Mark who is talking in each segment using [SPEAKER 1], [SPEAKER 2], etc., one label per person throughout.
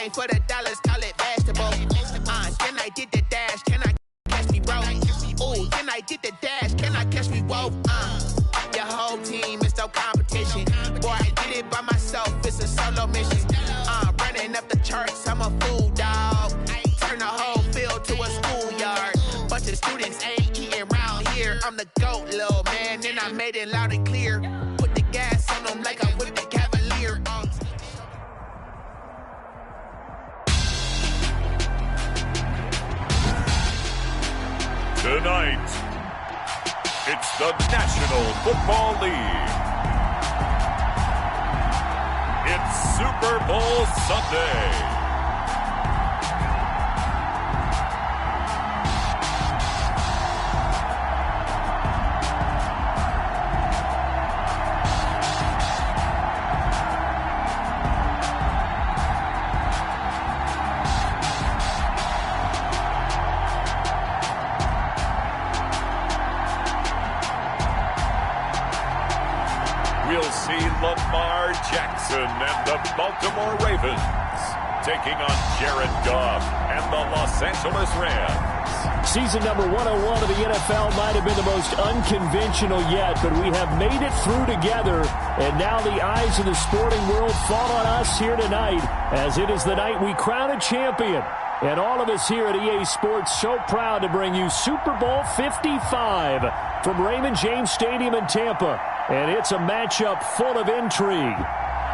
[SPEAKER 1] came for the dollars, call it basketball. Can I get the dash? Can I catch me, bro? Ooh, can I get the dash? Can I catch me, whoa? Your whole team is no competition. Boy, I did it by myself, it's a solo mission. Running up the charts, I'm a fool, dog. Turn the whole field to a schoolyard. Bunch of students ain't eating round here. I'm the GOAT, little man, and I made it loud and clear. Put the gas on them like I'm with the Cavalier.
[SPEAKER 2] Tonight, it's the National Football League. It's Super Bowl Sunday. We'll see Lamar Jackson and the Baltimore Ravens taking on Jared Goff and the Los Angeles Rams.
[SPEAKER 3] Season number 101 of the NFL might have been the most unconventional yet, but we have made it through together, and now the eyes of the sporting world fall on us here tonight, as it is the night we crown a champion. And all of us here at EA Sports so proud to bring you Super Bowl 55 from Raymond James Stadium in Tampa. And it's a matchup full of intrigue.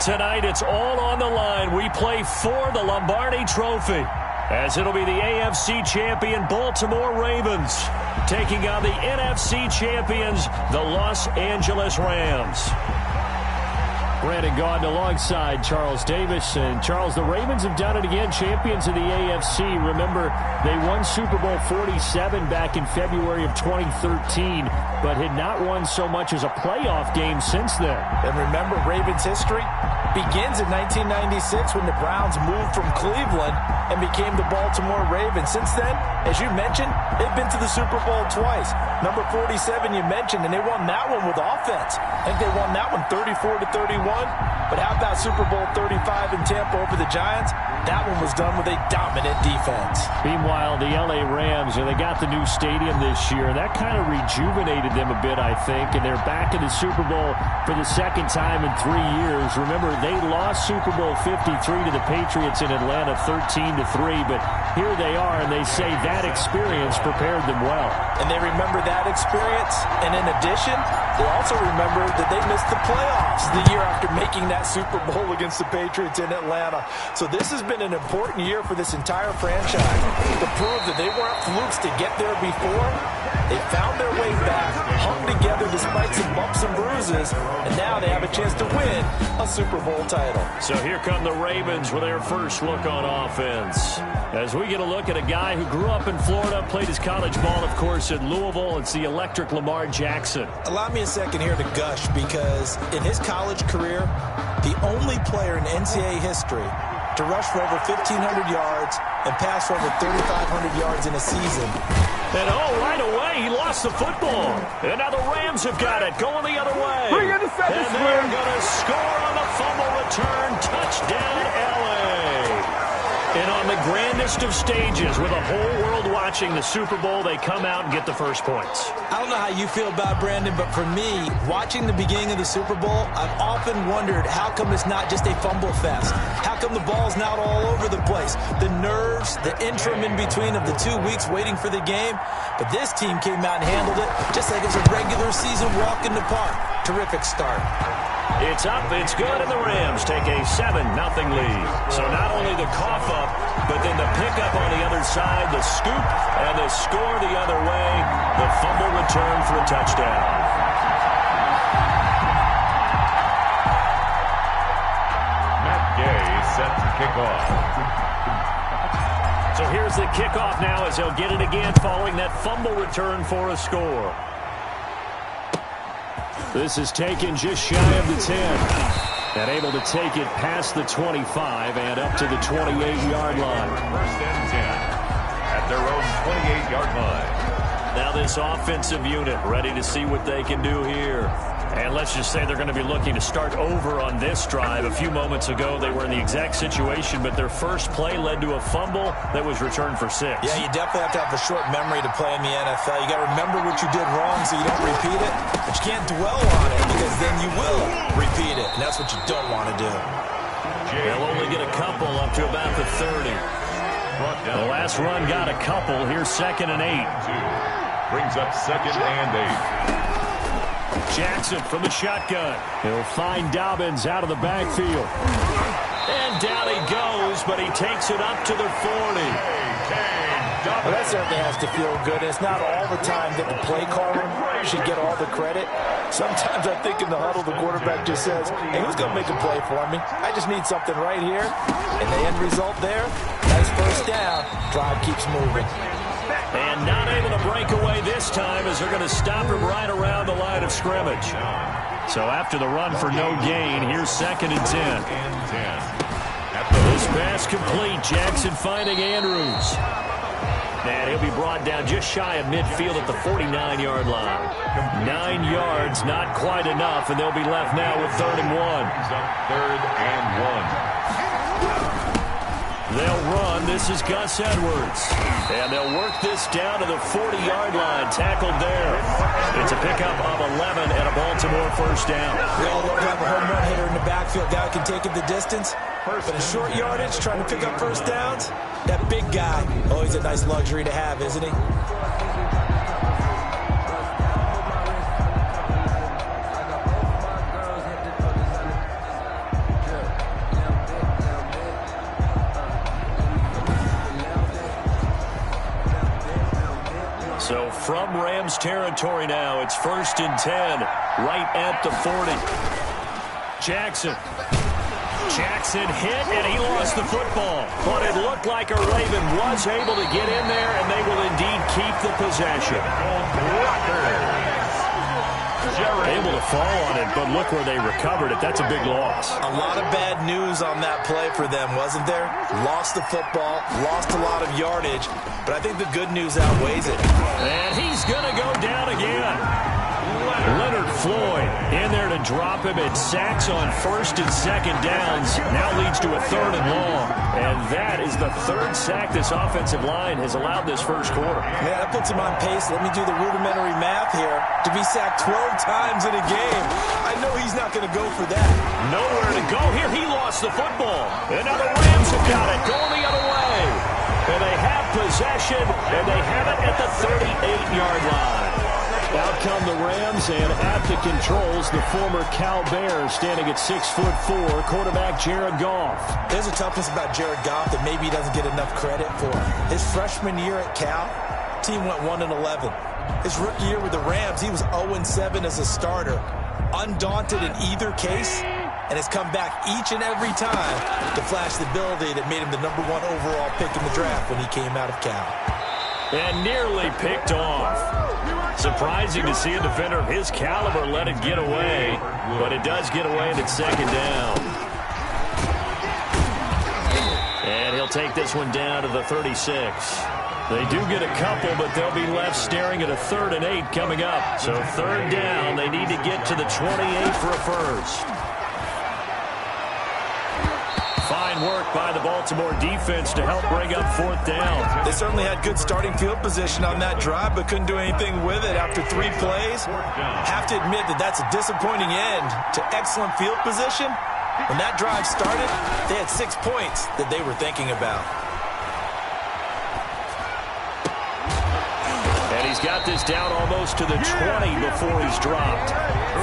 [SPEAKER 3] Tonight, it's all on the line. We play for the Lombardi Trophy, as it'll be the AFC champion Baltimore Ravens taking on the NFC champions, the Los Angeles Rams. Brandon Gaudin alongside Charles Davis. And Charles, the Ravens have done it again, champions of the AFC. Remember, they won Super Bowl 47 back in February of 2013, but had not won so much as a playoff game since then.
[SPEAKER 4] And remember, Ravens history begins in 1996 when the Browns moved from Cleveland and became the Baltimore Ravens. Since then, as you mentioned, they've been to the Super Bowl twice. Number 47 you mentioned, and they won that one with offense. I think they won that one 34-31. But how about Super Bowl 35 in Tampa over the Giants? That one was done with a dominant defense.
[SPEAKER 3] Meanwhile, the LA Rams, they got the new stadium this year, and that kind of rejuvenated them a bit, I think, and they're back in the Super Bowl for the second time in 3 years. Remember, they lost Super Bowl 53 to the Patriots in Atlanta 13-3, but here they are, and they say that experience prepared them well.
[SPEAKER 4] And they remember that experience, and in addition, they also remember that they missed the playoffs the year after making that Super Bowl against the Patriots in Atlanta. So this has been an important year for this entire franchise to prove that they weren't flukes to get there before. They found their way back, hung together despite some bumps and bruises, and now they have a chance to win a Super Bowl title.
[SPEAKER 3] So here come the Ravens with their first look on offense. As we get a look at a guy who grew up in Florida, played his college ball, of course, in Louisville. It's the electric Lamar Jackson.
[SPEAKER 4] Allow me a second here to gush, because in his college career, the only player in NCAA history to rush for over 1,500 yards and pass for over 3,500 yards in a season.
[SPEAKER 3] And right away, he lost the football. And now the Rams have got it, going the other way. And they're going to score on the fumble return. Touchdown, LA. And on the grandest of stages, with the whole world watching the Super Bowl, they come out and get the first points.
[SPEAKER 4] I don't know how you feel about Brandon, but for me, watching the beginning of the Super Bowl, I've often wondered how come it's not just a fumble fest? How come the ball's not all over the place? The nerves, the interim in between of the 2 weeks waiting for the game. But this team came out and handled it just like it was a regular season walk in the park. Terrific start.
[SPEAKER 3] It's up, it's good, and the Rams take a 7-0 lead. So not only the cough up, but then the pickup on the other side, the scoop, and the score the other way, the fumble return for a touchdown.
[SPEAKER 2] Matt Gay set to kick off.
[SPEAKER 3] So here's the kickoff now as he'll get it again following that fumble return for a score. This is taken just shy of the 10. And able to take it past the 25 and up to the 28-yard line.
[SPEAKER 2] First and 10 at their own 28-yard line.
[SPEAKER 3] Now this offensive unit ready to see what they can do here. And let's just say they're going to be looking to start over on this drive. A few moments ago, they were in the exact situation, but their first play led to a fumble that was returned for 6.
[SPEAKER 4] Yeah, you definitely have to have a short memory to play in the NFL. You got to remember what you did wrong so you don't repeat it, but you can't dwell on it because then you will repeat it, and that's what you don't want to do.
[SPEAKER 3] They'll only get a couple up to about the 30. The last run got a couple. Here's 2nd and 8.
[SPEAKER 2] Brings up 2nd and 8.
[SPEAKER 3] Jackson from the shotgun. He'll find Dobbins out of the backfield. And down he goes, but he takes it up to the 40.
[SPEAKER 4] Well, that certainly has to feel good. It's not all the time that the play caller should get all the credit. Sometimes I think in the huddle, the quarterback just says, hey, who's going to make a play for me? I just need something right here. And the end result there, nice first down. Drive keeps moving.
[SPEAKER 3] And not able to break away this time as they're going to stop him right around the line of scrimmage. So after the run for no gain, here's 2nd and 10. This pass complete. Jackson finding Andrews. And he'll be brought down just shy of midfield at the 49-yard line. 9 yards, not quite enough, and they'll be left now with 3rd and 1.
[SPEAKER 2] 3rd and 1.
[SPEAKER 3] They'll run. This is Gus Edwards. And they'll work this down to the 40-yard line. Tackled there. It's a pickup of 11 and a Baltimore first down.
[SPEAKER 4] We all love to have a home run hitter in the backfield. Guy can take it the distance. But in short yardage, trying to pick up first downs, that big guy, always a nice luxury to have, isn't he?
[SPEAKER 3] So from Rams territory now, it's 1st and 10, right at the 40. Jackson hit, and he lost the football. But it looked like a Raven was able to get in there, and they will indeed keep the possession. Able to fall on it, but look where they recovered it. That's a big loss.
[SPEAKER 4] A lot of bad news on that play for them, wasn't there? Lost the football, lost a lot of yardage, but I think the good news outweighs it.
[SPEAKER 3] And he's going to go down again. Leonard Floyd in there to drop him. It sacks on 1st and 2nd downs. Now leads to a 3rd and long. And that is the 3rd sack this offensive line has allowed this first quarter.
[SPEAKER 4] Yeah, that puts him on pace. Let me do the rudimentary math here. To be sacked 12 times in a game, I know he's not going to go for that.
[SPEAKER 3] Nowhere to go here. He lost the football. And now the Rams have got it. Going the other way. And they have possession, and they have it at the 38-yard line. Out come the Rams, and at the controls, the former Cal Bear standing at 6'4", quarterback Jared Goff.
[SPEAKER 4] There's a toughness about Jared Goff that maybe he doesn't get enough credit for. His freshman year at Cal, team went 1-11. His rookie year with the Rams, he was 0-7 as a starter. Undaunted in either case, and has come back each and every time to flash the ability that made him the #1 overall pick in the draft when he came out of Cal.
[SPEAKER 3] And nearly picked off. Surprising to see a defender of his caliber let it get away, but it does get away, and it's 2nd down. And he'll take this one down to the 36. They do get a couple, but they'll be left staring at a 3rd and 8 coming up. So 3rd down, they need to get to the 28 for a first. Fine work by the Baltimore defense to help bring up 4th down.
[SPEAKER 4] They certainly had good starting field position on that drive, but couldn't do anything with it after 3 plays. Have to admit that that's a disappointing end to excellent field position. When that drive started, they had 6 points that they were thinking about.
[SPEAKER 3] And he's got this down almost to the 20 before he's dropped.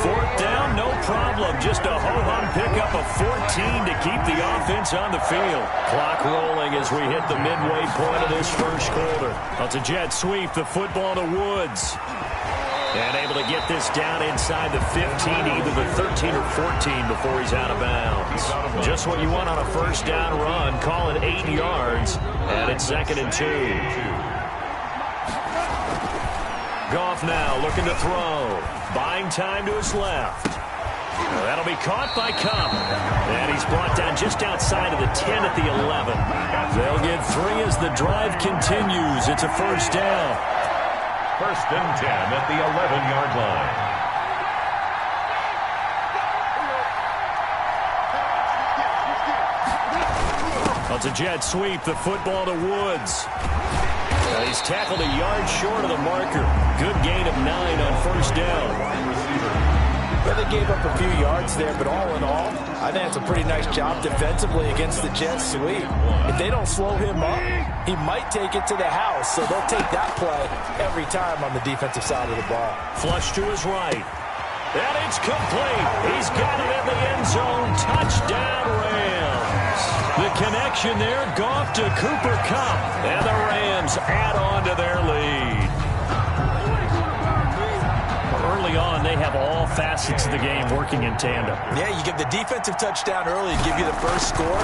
[SPEAKER 3] 4th down, no problem. Just a ho-hum pickup of 14 to keep the offense on the field. Clock rolling as we hit the midway point of this first quarter. That's a jet sweep, the football to Woods. And able to get this down inside the 15, either the 13 or 14 before he's out of bounds. Just what you want on a first down run. Call it 8 yards, and it's 2nd and 2. Goff now looking to throw. Buying time to his left. That'll be caught by Cup. And he's brought down just outside of the 10 at the 11. They'll get 3 as the drive continues. It's a first down.
[SPEAKER 2] 1st and 10 at the 11-yard line.
[SPEAKER 3] Well, it's a jet sweep. The football to Woods. He's tackled a yard short of the marker. Good gain of 9 on first down.
[SPEAKER 4] Well, they gave up a few yards there, but all in all, I think it's a pretty nice job defensively against the jet sweep. If they don't slow him up, he might take it to the house, so they'll take that play every time on the defensive side of the ball.
[SPEAKER 3] Flush to his right. And it's complete. He's got it in the end zone. Touchdown, Rams. The connection there, Goff to Cooper Kupp. And the Rams add on to their lead. Early on, they have all facets of the game working in tandem.
[SPEAKER 4] Yeah, you give the defensive touchdown early to give you the first score,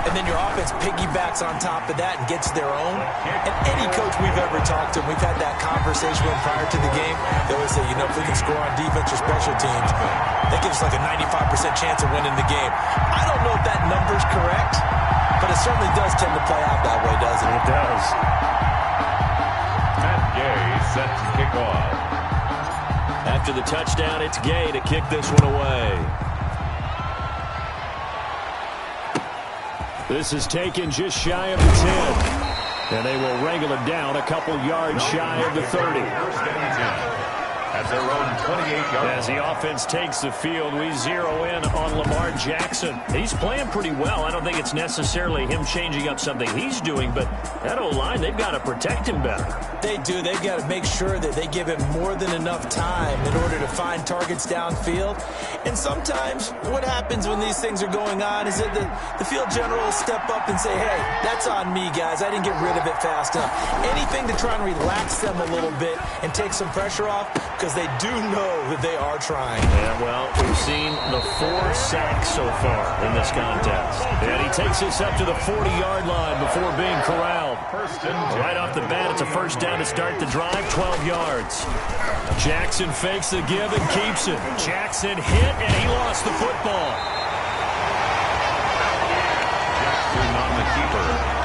[SPEAKER 4] and then your offense piggybacks on top of that and gets their own. And any coach we've ever talked to, we've had that conversation with prior to the game, they always say, if we can score on defense or special teams, that gives us like a 95% chance of winning the game. I don't know if that number's correct, but it certainly does tend to play out that way, doesn't it?
[SPEAKER 3] It does.
[SPEAKER 2] Matt Gay set to kick off.
[SPEAKER 3] After the touchdown, it's Gay to kick this one away. This is taken just shy of the 10. And they will wrangle it down a couple yards shy of the 30.
[SPEAKER 2] At their own 28-yard.
[SPEAKER 3] As the offense takes the field, we zero in on Lamar Jackson. He's playing pretty well. I don't think it's necessarily him changing up something he's doing, but that O-line, they've got to protect him better.
[SPEAKER 4] They do. They've got to make sure that they give him more than enough time in order to find targets downfield. And sometimes what happens when these things are going on is that the field general will step up and say, hey, that's on me, guys. I didn't get rid of it fast enough. Anything to try and relax them a little bit and take some pressure off, because they do know that they are trying.
[SPEAKER 3] Yeah, well, we've seen the 4 sacks so far in this contest. And he takes this up to the 40-yard line before being corralled. Right off the bat, it's a first down to start the drive, 12 yards. Jackson fakes the give and keeps it. Jackson hit, and he lost the football.
[SPEAKER 2] Jackson on the keeper.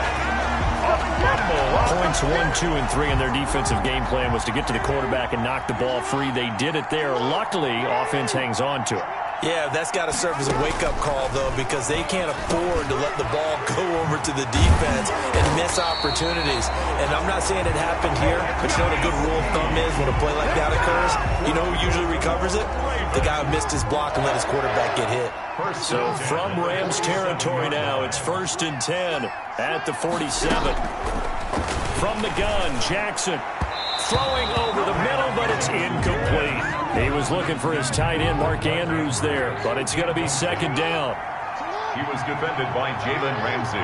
[SPEAKER 3] Points 1, 2, and 3 in their defensive game plan was to get to the quarterback and knock the ball free. They did it there. Luckily, offense hangs on to it.
[SPEAKER 4] Yeah, that's got to serve as a wake-up call, though, because they can't afford to let the ball go over to the defense and miss opportunities. And I'm not saying it happened here, but you know what a good rule of thumb is when a play like that occurs? You know who usually recovers it? The guy who missed his block and let his quarterback get hit.
[SPEAKER 3] So from Rams territory now, it's 1st and 10 at the 47. From the gun, Jackson throwing over the middle, but it's incomplete. He was looking for his tight end, Mark Andrews, there, but it's going to be 2nd down.
[SPEAKER 2] He was defended by Jalen Ramsey.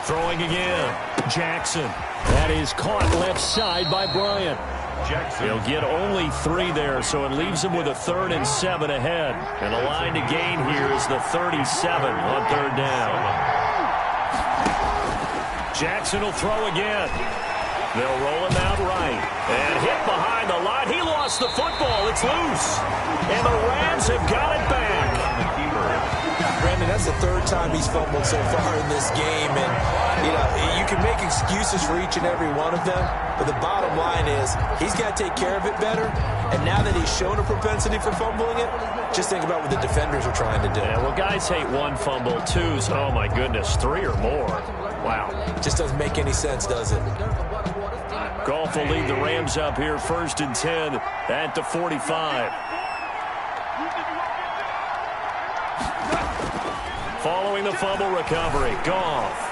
[SPEAKER 3] Throwing again, Jackson. That is caught left side by Bryant.
[SPEAKER 2] Jackson.
[SPEAKER 3] He'll get only 3 there, so it leaves him with a 3rd and 7 ahead. And the line to gain here is the 37 on 3rd down. Jackson will throw again. They'll roll him out right. And hit behind the line. He lost the football. It's loose. And the Rams have got it back.
[SPEAKER 4] Brandon, that's the 3rd time he's fumbled so far in this game. And, you can make excuses for each and every one of them. But the bottom line is he's got to take care of it better. And now that he's shown a propensity for fumbling it, just think about what the defenders are trying to do.
[SPEAKER 3] Yeah, well, guys hate 1 fumble, 2s, oh my goodness, 3 or more. Wow.
[SPEAKER 4] Just doesn't make any sense, does it?
[SPEAKER 3] Goff will lead the Rams up here 1st and 10 at the 45. Following the fumble recovery, Goff.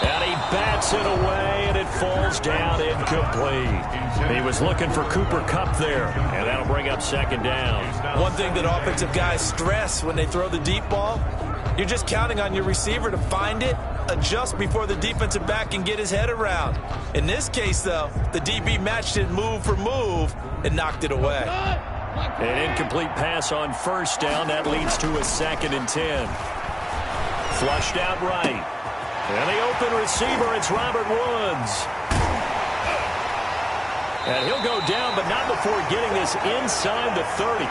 [SPEAKER 3] And he bats it away, and it falls down incomplete. He was looking for Cooper Kupp there, and that'll bring up 2nd down.
[SPEAKER 4] One thing that offensive guys stress when they throw the deep ball, you're just counting on your receiver to find it, adjust before the defensive back can get his head around. In this case, though, the DB matched it move for move and knocked it away.
[SPEAKER 3] An incomplete pass on 1st down. That leads to a 2nd and 10. Flushed out right. And the open receiver, it's Robert Woods. And he'll go down, but not before getting this inside the 30.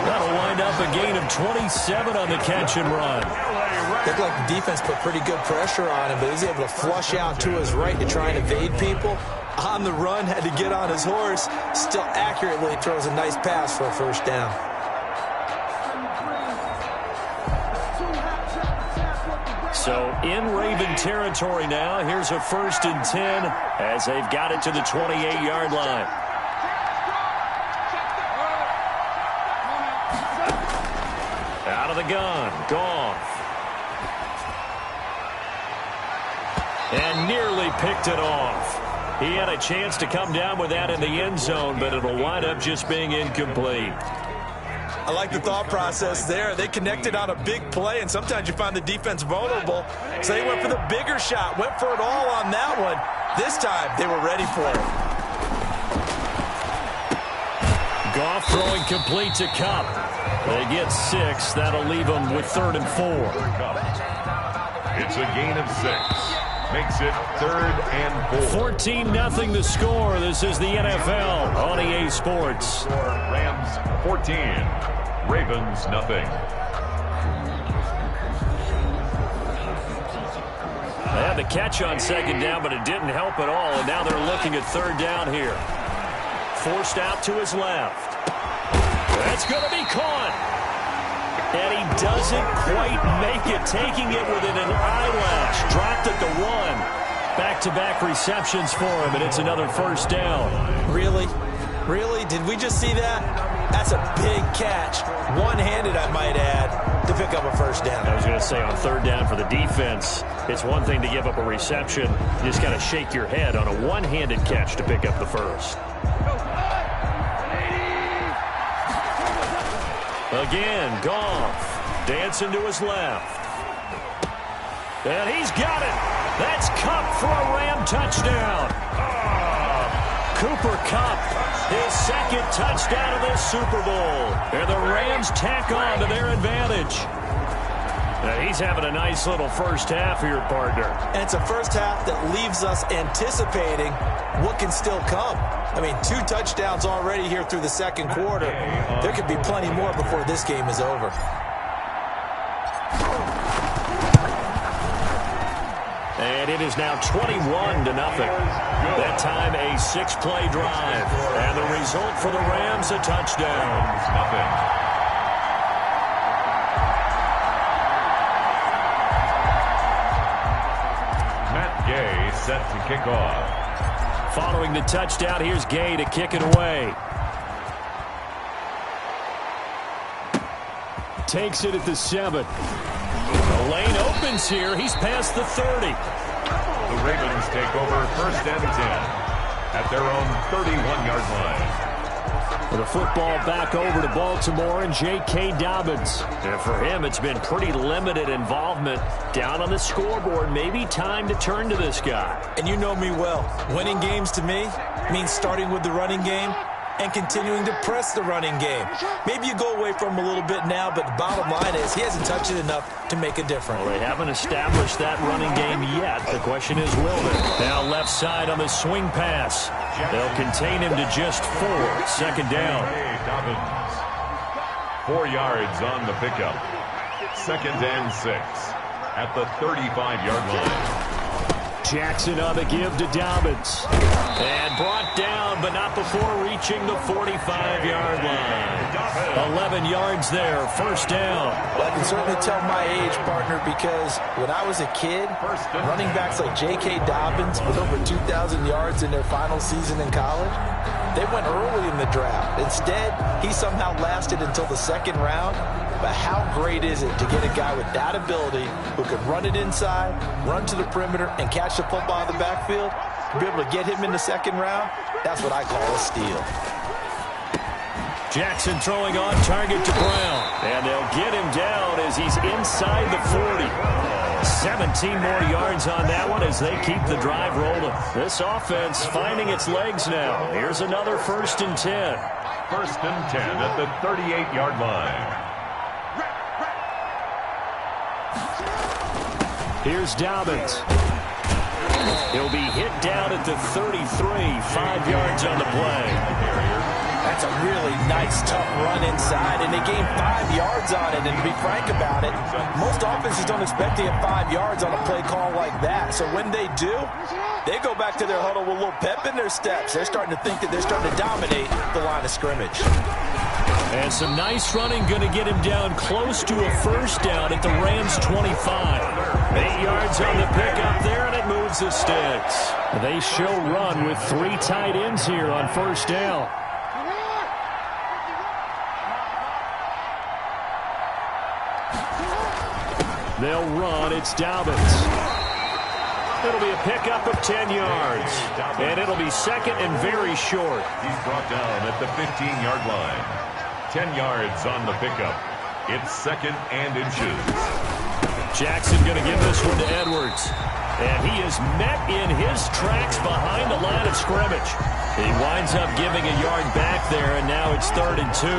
[SPEAKER 3] That'll wind up a gain of 27 on the catch and run.
[SPEAKER 4] Looked like the defense put pretty good pressure on him, but he was able to flush out to his right to try and evade people. On the run, had to get on his horse. Still accurately throws a nice pass for a 1st down.
[SPEAKER 3] So in Raven territory now. Here's a 1st and 10 as they've got it to the 28-yard line. Out of the gun, Goff. And nearly picked it off. He had a chance to come down with that in the end zone, but it'll wind up just being incomplete.
[SPEAKER 4] I like the thought process there. They connected on a big play, and sometimes you find the defense vulnerable. So they went for the bigger shot, went for it all on that one. This time, they were ready for it.
[SPEAKER 3] Goff throwing complete to Kupp. They get 6. That'll leave them with 3rd and 4.
[SPEAKER 2] It's a gain of 6. Makes it 3rd and 4.
[SPEAKER 3] 14-0 the score. This is the NFL on EA Sports.
[SPEAKER 2] Rams 14. Ravens nothing.
[SPEAKER 3] They had the catch on 2nd down, but it didn't help at all. And now they're looking at 3rd down here. Forced out to his left. That's going to be caught. And he doesn't quite make it, taking it within an eyelash. Dropped at the 1. Back-to-back receptions for him, and it's another 1st down.
[SPEAKER 4] Really? Really? Did we just see that? That's a big catch. One-handed, I might add, to pick up a 1st down.
[SPEAKER 3] I was going to say, on 3rd down for the defense, it's one thing to give up a reception. You just got to shake your head on a one-handed catch to pick up the 1st. Again, Goff dancing to his left. And he's got it. That's Kupp for a Ram touchdown. Cooper Kupp, his 2nd touchdown of this Super Bowl. And the Rams tack on to their advantage. Now he's having a nice little first half here, partner.
[SPEAKER 4] And it's a first half that leaves us anticipating what can still come. I mean, 2 touchdowns already here through the 2nd quarter. There could be plenty more before this game is over.
[SPEAKER 3] And it is now 21-0. That time a 6-play drive. And the result for the Rams, a touchdown.
[SPEAKER 2] Matt Gay set to kick off.
[SPEAKER 3] Following the touchdown, here's Gay to kick it away. Takes it at the 7. The lane opens here. He's past the 30.
[SPEAKER 2] The Ravens take over 1st and 10 at their own 31-yard line.
[SPEAKER 3] With the football back over to Baltimore and J.K. Dobbins. And for him, it's been pretty limited involvement down on the scoreboard. Maybe time to turn to this guy.
[SPEAKER 4] And you know me well. Winning games to me means starting with the running game and continuing to press the running game. Maybe you go away from him a little bit now, but the bottom line is he hasn't touched it enough to make a difference.
[SPEAKER 3] Well, they haven't established that running game yet. The question is, will they? Now left side on the swing pass. They'll contain him to just 4. 2nd down.
[SPEAKER 2] Dobbins. 4 yards on the pickup. 2nd and 6 at the 35-yard line.
[SPEAKER 3] Jackson on the give to Dobbins. And brought down, but not before reaching the 45-yard line. 11 yards there, 1st down.
[SPEAKER 4] Well, I can certainly tell my age, partner, because when I was a kid, running backs like J.K. Dobbins with over 2,000 yards in their final season in college, they went early in the draft. Instead, he somehow lasted until the 2nd round. But how great is it to get a guy with that ability who can run it inside, run to the perimeter, and catch the football in the backfield? To be able to get him in the 2nd round, that's what I call a steal.
[SPEAKER 3] Jackson throwing on target to Brown. And they'll get him down as he's inside the 40. 17 more yards on that one as they keep the drive rolling. This offense finding its legs now. Here's another 1st and 10.
[SPEAKER 2] 1st and 10 at the 38-yard line.
[SPEAKER 3] Here's Dobbins. He'll be hit down at the 33, 5 yards on the play.
[SPEAKER 4] That's a really nice, tough run inside, and they gained 5 yards on it. And to be frank about it, most offenses don't expect to get 5 yards on a play call like that. So when they do, they go back to their huddle with a little pep in their steps. They're starting to think that they're starting to dominate the line of scrimmage.
[SPEAKER 3] And some nice running going to get him down close to a first down at the Rams' 25. 8 yards on the pickup there, and it moves the sticks. They show run with 3 tight ends here on first down. They'll run. It's Dobbins. It'll be a pickup of 10 yards. And it'll be second and very short.
[SPEAKER 2] He's brought down at the 15-yard line. 10 yards on the pickup. It's second and inches.
[SPEAKER 3] Jackson going to give this one to Edwards. And he is met in his tracks behind the line of scrimmage. He winds up giving a yard back there, and now it's 3rd and 2.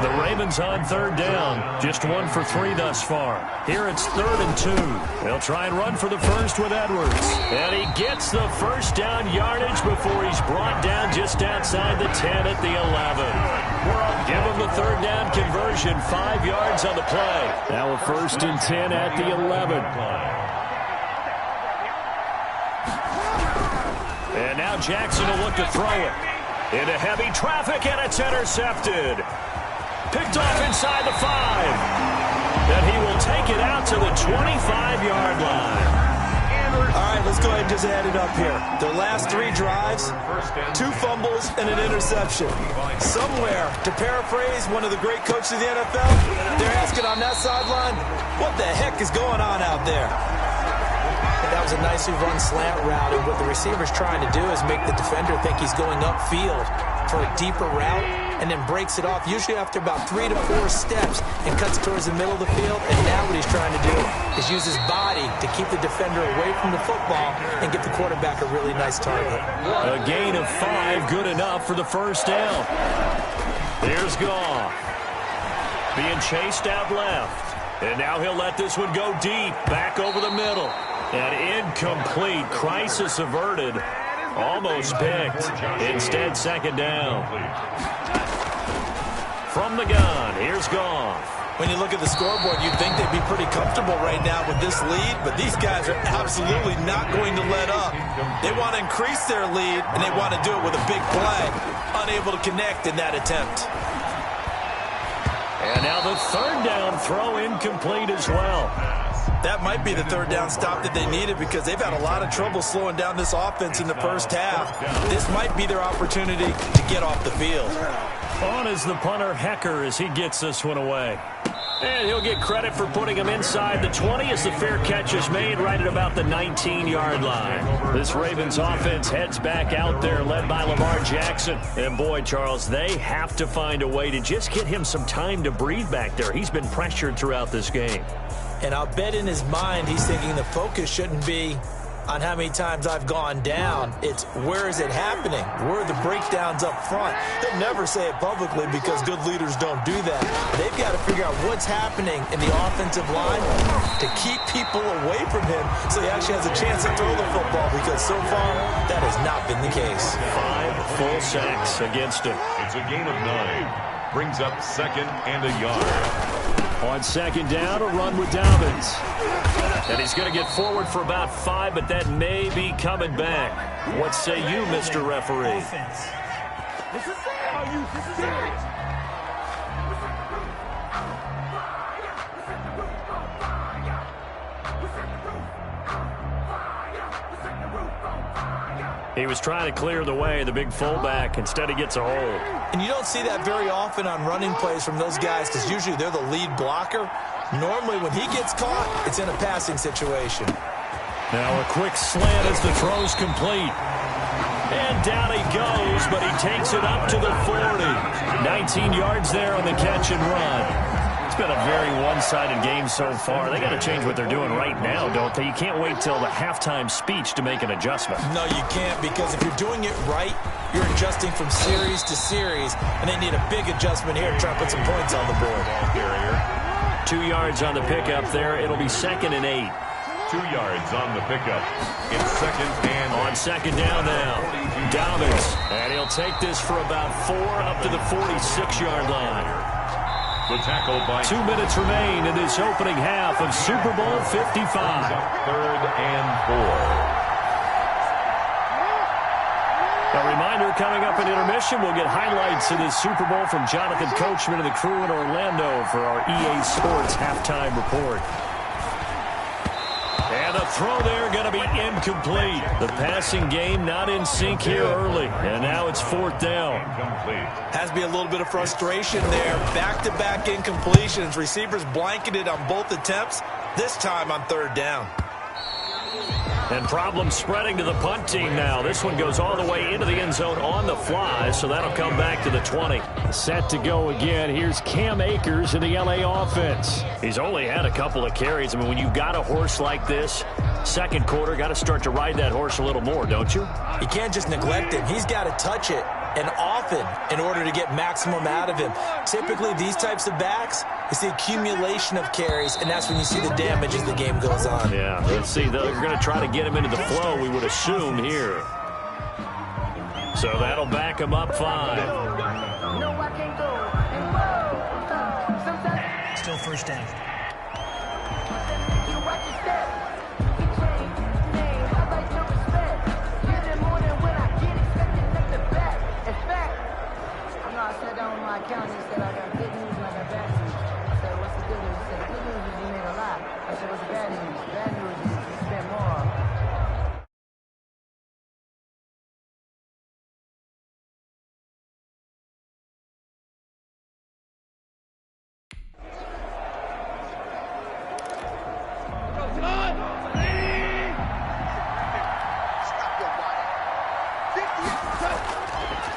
[SPEAKER 3] The Ravens on 3rd down. Just 1 for 3 thus far. Here it's 3rd and 2. They'll try and run for the first with Edwards. And he gets the first down yardage before he's brought down just outside the 10 at the 11. Give him the 3rd down conversion, 5 yards on the play. Now a 1st and 10 at the 11. And now Jackson will look to throw it. Into heavy traffic, and it's intercepted. Picked off inside the 5. And he will take it out to the 25-yard line.
[SPEAKER 4] All right, let's go ahead and just add it up here. Their last 3 drives, 2 fumbles and an interception. Somewhere, to paraphrase one of the great coaches of the NFL, they're asking on that sideline, what the heck is going on out there? That was a nicely run slant route, and what the receiver's trying to do is make the defender think he's going upfield for a deeper route, and then breaks it off, usually after about 3 to 4 steps, and cuts towards the middle of the field. And now what he's trying to do is use his body to keep the defender away from the football and get the quarterback a really nice target.
[SPEAKER 3] A gain of 5, good enough for the first down. Here's Goff. Being chased out left. And now he'll let this one go deep, back over the middle. And incomplete. Crisis averted. Almost picked. Instead, second down. From the gun, here's Goff.
[SPEAKER 4] When you look at the scoreboard, you'd think they'd be pretty comfortable right now with this lead, but these guys are absolutely not going to let up. They want to increase their lead, and they want to do it with a big play. Unable to connect in that attempt.
[SPEAKER 3] And now the 3rd down throw incomplete as well.
[SPEAKER 4] That might be the 3rd down stop that they needed, because they've had a lot of trouble slowing down this offense in the first half. This might be their opportunity to get off the field.
[SPEAKER 3] On is the punter, Hecker, as he gets this one away. And he'll get credit for putting him inside the 20 as the fair catch is made right at about the 19-yard line. This Ravens offense heads back out there, led by Lamar Jackson. And boy, Charles, they have to find a way to just get him some time to breathe back there. He's been pressured throughout this game.
[SPEAKER 4] And I'll bet in his mind he's thinking the focus shouldn't be on how many times I've gone down. It's where is it happening? Where are the breakdowns up front? He'll never say it publicly because good leaders don't do that. They've got to figure out what's happening in the offensive line to keep people away from him so he actually has a chance to throw the football, because so far that has not been the case.
[SPEAKER 3] 5 full sacks against him.
[SPEAKER 2] It's a gain of 9. Brings up 2nd and a yard.
[SPEAKER 3] On 2nd down, a run with Dobbins. And he's going to get forward for about 5, but that may be coming back. What say you, Mr. Referee? He was trying to clear the way, the big fullback. Instead, he gets a hold.
[SPEAKER 4] And you don't see that very often on running plays from those guys, because usually they're the lead blocker. Normally, when he gets caught, it's in a passing situation.
[SPEAKER 3] Now a quick slant as the throw's complete. And down he goes, but he takes it up to the 40. 19 yards there on the catch and run. It's been a very one-sided game so far. They got to change what they're doing right now, don't they? You can't wait till the halftime speech to make an adjustment.
[SPEAKER 4] No, you can't, because if you're doing it right, you're adjusting from series to series, and they need a big adjustment here to try to put some points on the board.
[SPEAKER 3] 2 yards on the pickup there. It'll be 2nd and 8.
[SPEAKER 2] 2 yards on the pickup. It's 2nd and
[SPEAKER 3] on 2nd down now. Dobbins, and he'll take this for about 4 up to the 46-yard line.
[SPEAKER 2] The tackle by
[SPEAKER 3] 2 minutes remain in this opening half of Super Bowl 55.
[SPEAKER 2] 3rd and 4.
[SPEAKER 3] A reminder reminder, coming up in intermission, we'll get highlights of this Super Bowl from Jonathan Coachman and the crew in Orlando for our EA Sports halftime report. And the throw there going to be incomplete. The passing game not in sync here early. And now it's 4th down.
[SPEAKER 4] Has to be a little bit of frustration there. Back-to-back incompletions. Receivers blanketed on both attempts, this time on 3rd down.
[SPEAKER 3] And problems spreading to the punt team now. This one goes all the way into the end zone on the fly, so that'll come back to the 20. Set to go again. Here's Cam Akers in the LA offense. He's only had a couple of carries. I mean, when you've got a horse like this, second quarter, got to start to ride that horse a little more, don't you?
[SPEAKER 4] You can't just neglect him. He's got to touch it, and often, in order to get maximum out of him. Typically, these types of backs, it's the accumulation of carries, and that's when you see the damage as the game goes on.
[SPEAKER 3] Yeah, let's see. They're going to try to get him into the flow, we would assume, here. So that'll back him up 5.
[SPEAKER 5] Still 1st down.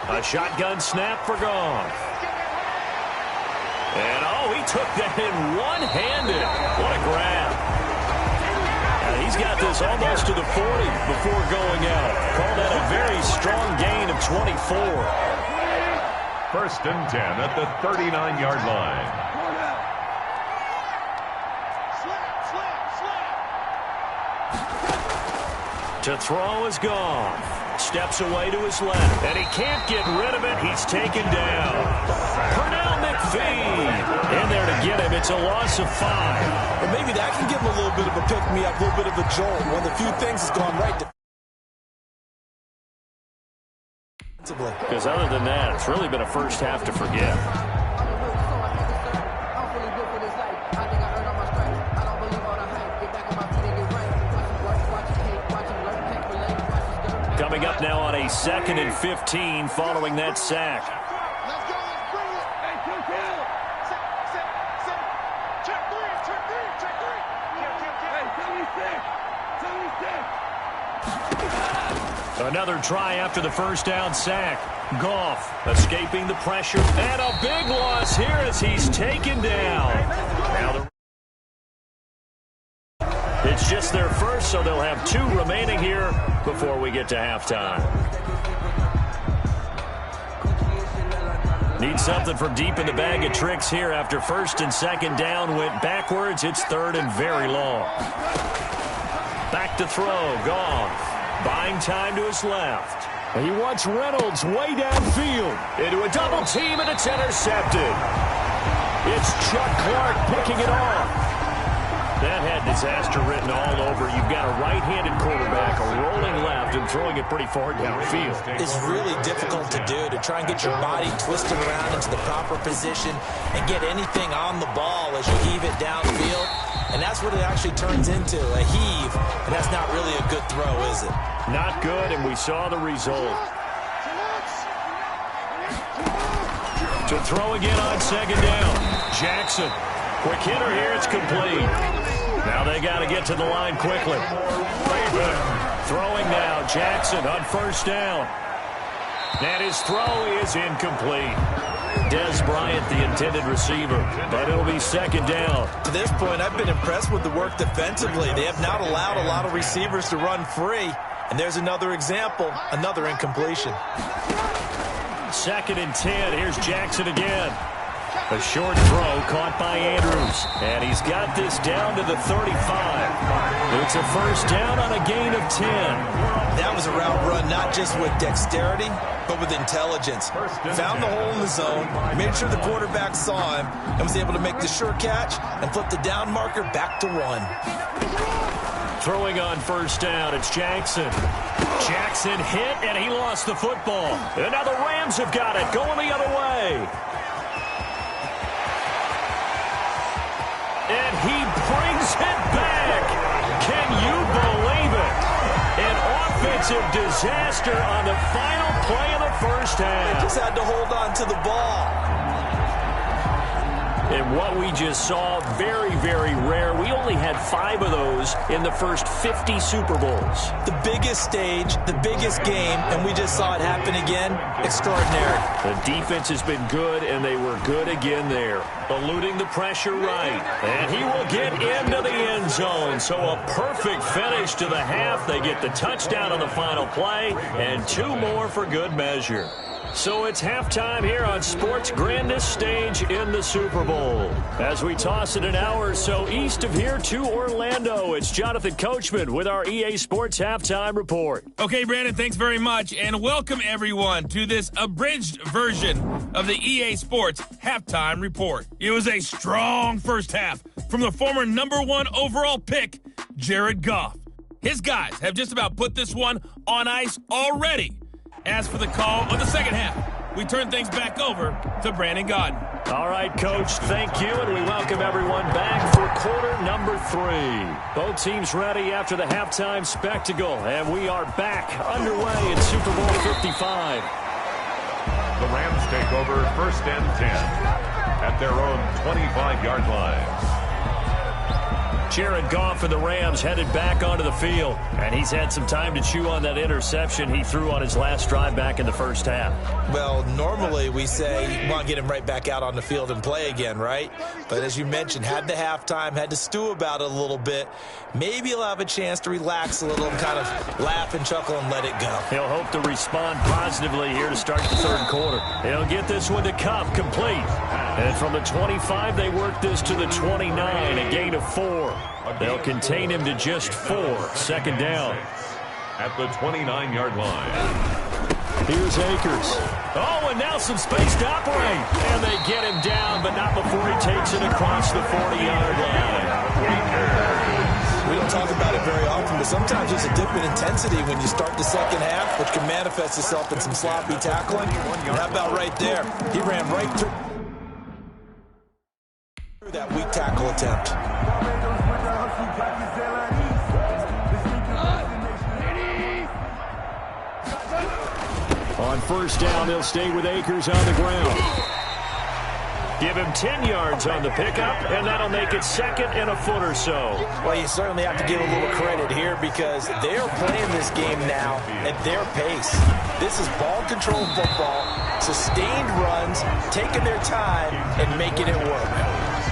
[SPEAKER 3] A shotgun snap for Goff. And, oh, he took that in one-handed. What a grab. And he's got this almost to the 40 before going out. Call that a very strong gain of 24.
[SPEAKER 2] 1st and 10 at the 39-yard line.
[SPEAKER 3] To throw is Goff. Steps away to his left, and he can't get rid of it. He's taken down. Pernell McPhee in there to get him. It's a loss of 5.
[SPEAKER 4] But maybe that can give him a little bit of a pick-me-up, a little bit of a jolt. One of the few things that's gone right defensively.
[SPEAKER 3] Because other than that, it's really been a first half to forget. Coming up now on a 2nd and 15 following that sack. Another try after the 1st down sack. Goff escaping the pressure. And a big loss here as he's taken down. Now it's just their first, so they'll have 2 remaining here before we get to halftime. Need something from deep in the bag of tricks here after 1st and 2nd down went backwards. It's 3rd and very long. Back to throw. Goff buying time to his left. And he wants Reynolds way downfield. Into a double team, and it's intercepted. It's Chuck Clark picking it off. That had disaster written all over. You've got a right-handed quarterback, a rolling left, and throwing it pretty far downfield.
[SPEAKER 4] It's really difficult to do, to try and get your body twisted around into the proper position and get anything on the ball as you heave it downfield. And that's what it actually turns into, a heave. And that's not really a good throw, is it?
[SPEAKER 3] Not good, and we saw the result. To throw again on 2nd down. Jackson. Quick hitter here. It's complete. Now they got to get to the line quickly. Throwing now. Jackson on 1st down. And his throw is incomplete. Des Bryant, the intended receiver. But it'll be 2nd down.
[SPEAKER 4] To this point, I've been impressed with the work defensively. They have not allowed a lot of receivers to run free. And there's another example, another incompletion.
[SPEAKER 3] 2nd and 10. Here's Jackson again. A short throw caught by Andrews. And he's got this down to the 35. It's a 1st down on a gain of 10.
[SPEAKER 4] That was a route run not just with dexterity, but with intelligence. Found the hole in the zone, made sure the quarterback saw him, and was able to make the sure catch and flip the down marker back to 1.
[SPEAKER 3] Throwing on 1st down, it's Jackson. Jackson hit, and he lost the football. And now the Rams have got it, going the other way. And he brings it back. Can you believe it? An offensive disaster on the final play of the first half.
[SPEAKER 4] They just had to hold on to the ball.
[SPEAKER 3] And what we just saw, very, very rare. We only had 5 of those in the first 50 Super Bowls.
[SPEAKER 4] The biggest stage, the biggest game, and we just saw it happen again. Extraordinary.
[SPEAKER 3] The defense has been good, and they were good again there. Eluding the pressure right. And he will get into the end zone. So a perfect finish to the half. They get the touchdown on the final play, and 2 more for good measure. So it's halftime here on sports' grandest stage in the Super Bowl. As we toss it an hour or so east of here to Orlando, it's Jonathan Coachman with our EA Sports Halftime Report.
[SPEAKER 5] Okay, Brandon, thanks very much, and welcome everyone to this abridged version of the EA Sports Halftime Report. It was a strong first half from the former #1 overall pick, Jared Goff. His guys have just about put this one on ice already. As for the call of the second half, we turn things back over to Brandon Gaudin.
[SPEAKER 3] All right, Coach, thank you, and we welcome everyone back for quarter number 3. Both teams ready after the halftime spectacle, and we are back underway in Super Bowl 55.
[SPEAKER 2] The Rams take over 1st and 10 at their own 25-yard line.
[SPEAKER 3] Jared Goff and the Rams headed back onto the field, and he's had some time to chew on that interception he threw on his last drive back in the first half.
[SPEAKER 4] Well, normally we say you want to get him right back out on the field and play again, right? But as you mentioned, had the halftime, had to stew about it a little bit. Maybe he'll have a chance to relax a little and kind of laugh and chuckle and let it go.
[SPEAKER 3] He'll hope to respond positively here to start the third quarter. He'll get this one to Cup, complete. And from the 25, they work this to the 29, a gain of 4. They'll contain him to just 4. Second down.
[SPEAKER 2] At the 29-yard line.
[SPEAKER 3] Here's Akers. Oh, and now some space to operate. And they get him down, but not before he takes it across the 40-yard line.
[SPEAKER 4] We don't talk about it very often, but sometimes there's a dip in intensity when you start the second half, which can manifest itself in some sloppy tackling. And how about right there? He ran right through that weak tackle attempt.
[SPEAKER 3] On first down, they'll stay with Akers on the ground. Give him 10 yards on the pickup, and that'll make it 2nd and a foot or so.
[SPEAKER 4] Well, you certainly have to give a little credit here because they're playing this game now at their pace. This is ball control football, sustained runs, taking their time, and making it work.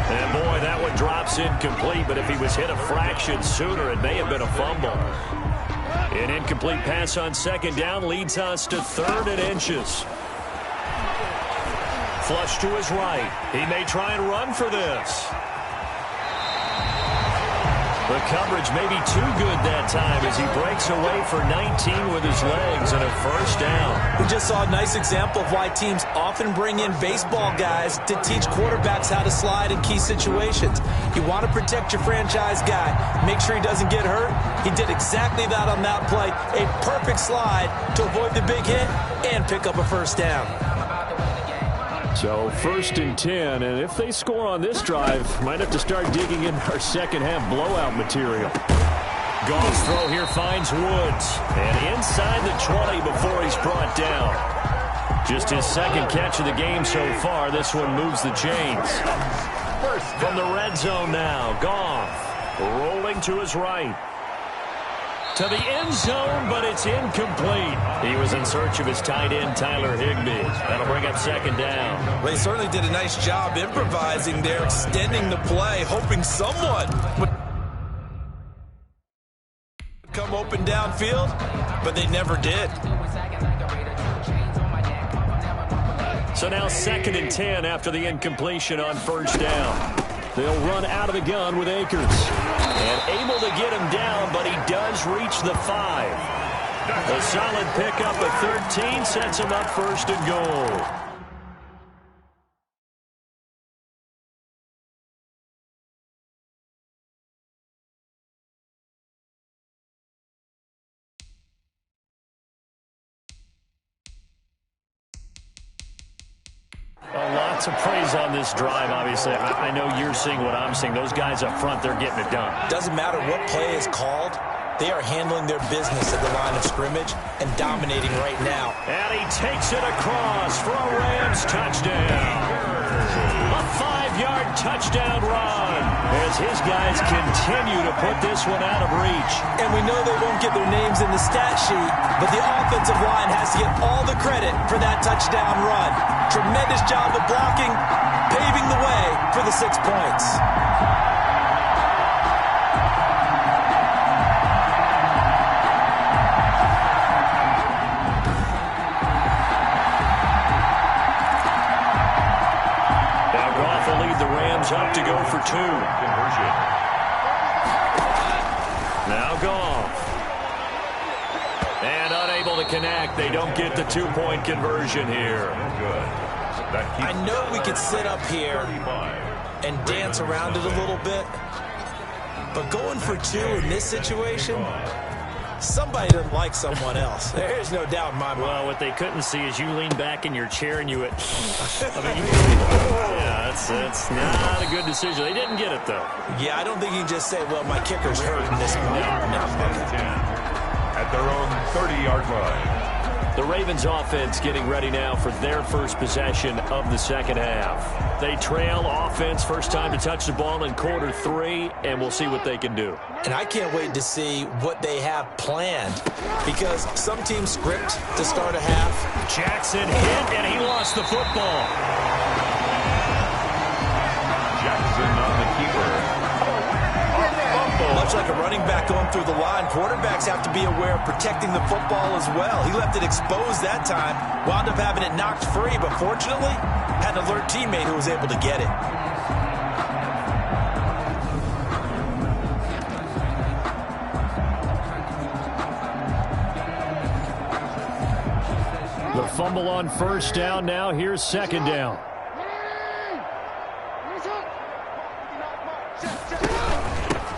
[SPEAKER 3] And boy, that one drops incomplete, but if he was hit a fraction sooner, it may have been a fumble. An incomplete pass on second down leads us to 3rd and inches. Flush to his right. He may try and run for this. The coverage may be too good that time as he breaks away for 19 with his legs and a first down.
[SPEAKER 4] We just saw a nice example of why teams often bring in baseball guys to teach quarterbacks how to slide in key situations. You want to protect your franchise guy. Make sure he doesn't get hurt. He did exactly that on that play. A perfect slide to avoid the big hit and pick up a first down.
[SPEAKER 3] So 1st and 10, and if they score on this drive, might have to start digging in our second half blowout material. Goff's throw here finds Woods, and inside the 20 before he's brought down. Just his 2nd catch of the game so far. This one moves the chains. From the red zone now, Goff rolling to his right. To the end zone, but it's incomplete. He was in search of his tight end, Tyler Higbee. That'll bring up 2nd down.
[SPEAKER 4] Well, he certainly did a nice job improvising there, extending the play, hoping someone would come open downfield, but they never did.
[SPEAKER 3] So now 2nd and 10 after the incompletion on first down. They'll run out of the gun with Akers. And able to get him down, but he does reach the 5. A solid pickup of 13 sets him up 1st and goal. Lots of praise on this drive, obviously. I know you're seeing what I'm seeing. Those guys up front, they're getting it done.
[SPEAKER 4] Doesn't matter what play is called. They are handling their business at the line of scrimmage and dominating right now.
[SPEAKER 3] And he takes it across for a Rams touchdown. A 5-yard touchdown run as his guys continue to put this one out of reach.
[SPEAKER 4] And we know they won't get their names in the stat sheet, but the offensive line has to get all the credit for that touchdown run. Tremendous job of blocking, paving the way for the 6 points.
[SPEAKER 3] Up to go for 2. Conversion. Now Goff. And unable to connect. They don't get the 2-point conversion here.
[SPEAKER 4] I know we could sit up here and dance around it a little bit, but going for 2 in this situation, somebody doesn't like someone else. There's no doubt in my mind.
[SPEAKER 3] Well, what they couldn't see is you lean back in your chair and you would... that's not a good decision. They didn't get it, though.
[SPEAKER 4] Yeah, I don't think you can just say, well, my kicker's hurt in this moment.
[SPEAKER 2] At their own 30-yard line.
[SPEAKER 3] The Ravens offense getting ready now for their first possession of the second half. They trail offense first time to touch the ball in quarter 3, and we'll see what they can do.
[SPEAKER 4] And I can't wait to see what they have planned, because some teams script to start a half.
[SPEAKER 3] Jackson hit, and he lost the football.
[SPEAKER 2] Jackson on the keeper.
[SPEAKER 4] Much like a running back going through the line, quarterbacks have to be aware of protecting the football as well. He left it exposed that time, wound up having it knocked free, but fortunately, had an alert teammate who was able to get it.
[SPEAKER 3] The fumble on first down now. Here's second down.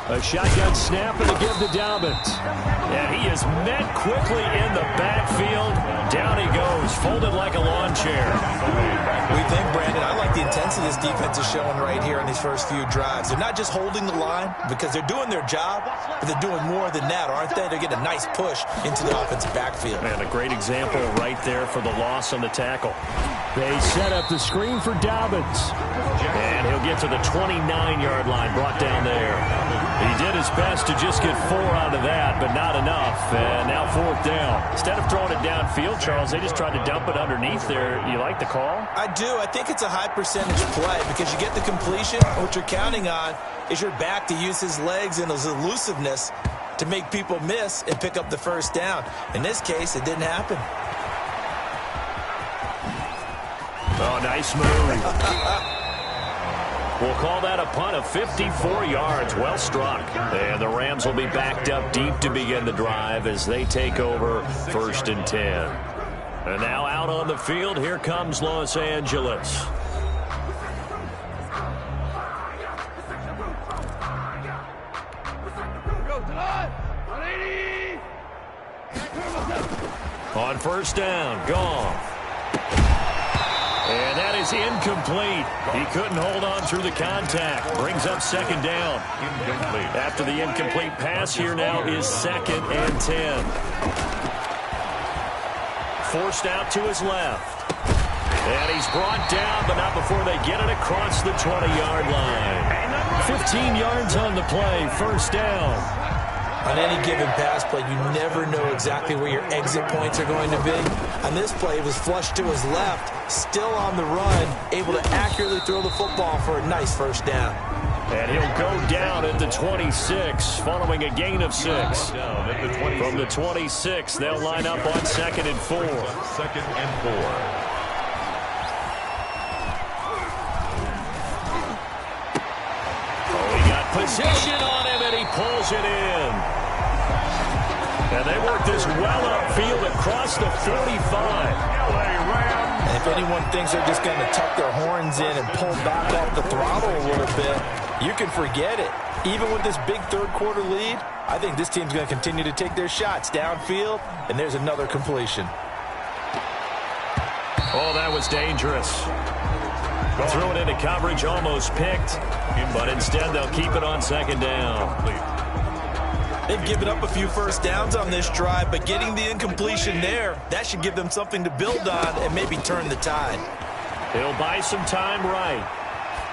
[SPEAKER 3] A shotgun snap and a give to Dobbins. And he is met quickly in the backfield. Down he goes, folded like a lawn chair.
[SPEAKER 4] We think, Brandon, I like the intensity this defense is showing right here in these first few drives. They're not just holding the line because they're doing their job, but they're doing more than that, aren't they? They're getting a nice push into the offensive backfield.
[SPEAKER 3] And a great example right there for the loss on the tackle. They set up the screen for Dobbins. And he'll get to the 29-yard line, brought down there. He did his best to just get 4 out of that, but not enough. And now 4th down. Instead of throwing it downfield, Charles, they just tried to dump it underneath there. You like the call?
[SPEAKER 4] I do. I think it's a high percentage play because you get the completion. What you're counting on is your back to use his legs and his elusiveness to make people miss and pick up the first down. In this case, it didn't happen.
[SPEAKER 3] Oh, nice move. We'll call that a punt of 54 yards. Well struck. And the Rams will be backed up deep to begin the drive as they take over 1st and 10. And now out on the field, here comes Los Angeles. On first down, Goff. And that is incomplete. He couldn't hold on through the contact. Brings up second down. Incomplete. After the incomplete pass, here now is 2nd and 10. Forced out to his left. And he's brought down, but not before they get it across the 20-yard line. 15 yards on the play, first down.
[SPEAKER 4] On any given pass play, you never know exactly where your exit points are going to be. On this play, it was flushed to his left, still on the run, able to accurately throw the football for a nice first down.
[SPEAKER 3] And he'll go down at the 26, following a gain of 6. From the 26, they'll line up on 2nd and 4.
[SPEAKER 2] 2nd and 4.
[SPEAKER 3] Position on him, and he pulls it in. And they work this well upfield across the 45.
[SPEAKER 4] And if anyone thinks they're just going to tuck their horns in and pull back off the throttle a little bit, you can forget it. Even with this big third-quarter lead, I think this team's going to continue to take their shots downfield, and there's another completion.
[SPEAKER 3] Oh, that was dangerous. Throw it into coverage, almost picked, but instead they'll keep it on second down.
[SPEAKER 4] They've given up a few first downs on this drive, but getting the incompletion there, that should give them something to build on and maybe turn the tide.
[SPEAKER 3] He'll buy some time right.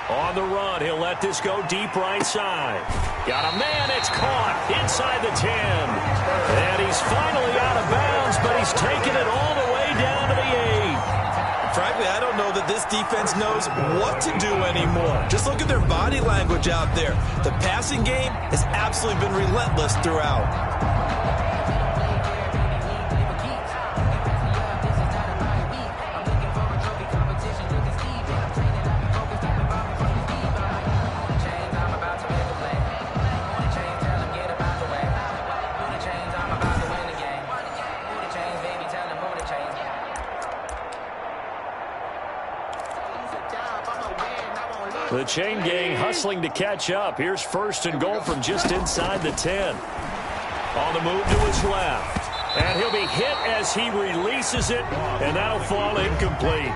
[SPEAKER 3] On the run, he'll let this go deep right side. Got a man, it's caught inside the 10. And he's finally out of bounds, but he's taken it all the way down to the 8.
[SPEAKER 4] Frankly, I don't know that this defense knows what to do anymore. Just look at their body language out there. The passing game has absolutely been relentless throughout.
[SPEAKER 3] The chain gang hustling to catch up. Here's first and goal from just inside the 10. On the move to his left. And he'll be hit as he releases it, and that'll fall incomplete.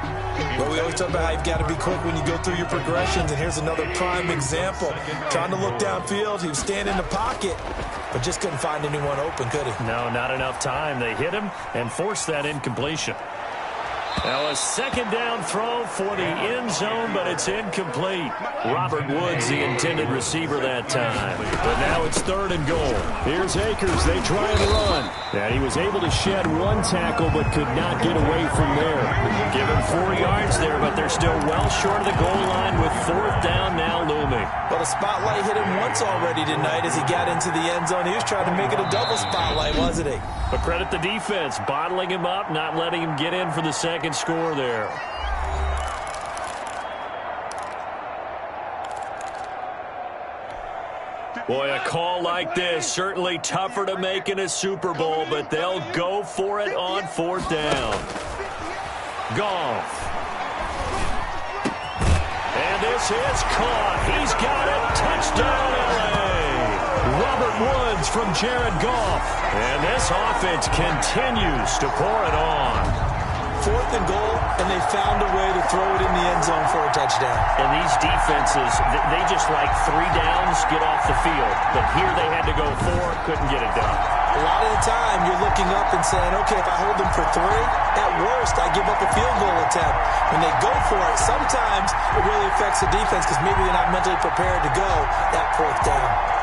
[SPEAKER 4] Well, we always talk about how you've got to be quick when you go through your progressions, and here's another prime example. Trying to look downfield, he was standing in the pocket, but just couldn't find anyone open, could he?
[SPEAKER 3] No, not enough time. They hit him and forced that incompletion. Now a second down throw for the end zone, but it's incomplete. Robert Woods, the intended receiver that time. But now it's third and goal. Here's Akers. They try and run. And he was able to shed one tackle, but could not get away from there. Give him 4 yards there, but they're still well short of the goal line with fourth down now looming.
[SPEAKER 4] But a spotlight hit him once already tonight as he got into the end zone. He was trying to make it a double spotlight, wasn't he?
[SPEAKER 3] But credit the defense, bottling him up, not letting him get in for the second score there. Boy, a call like this, certainly tougher to make in a Super Bowl, but they'll go for it on fourth down. Goff. And this is caught. He's got it. Touchdown, L.A. Robert Woods from Jared Goff. And this offense continues to pour it on.
[SPEAKER 4] Fourth and goal, and they found a way to throw it in the end zone for a touchdown.
[SPEAKER 3] And these defenses, they just like 3 downs, get off the field. But here they had to go 4, couldn't get it done.
[SPEAKER 4] A lot of the time, you're looking up and saying, okay, if I hold them for 3, at worst, I give up a field goal attempt. When they go for it, sometimes it really affects the defense because maybe they're not mentally prepared to go that fourth down.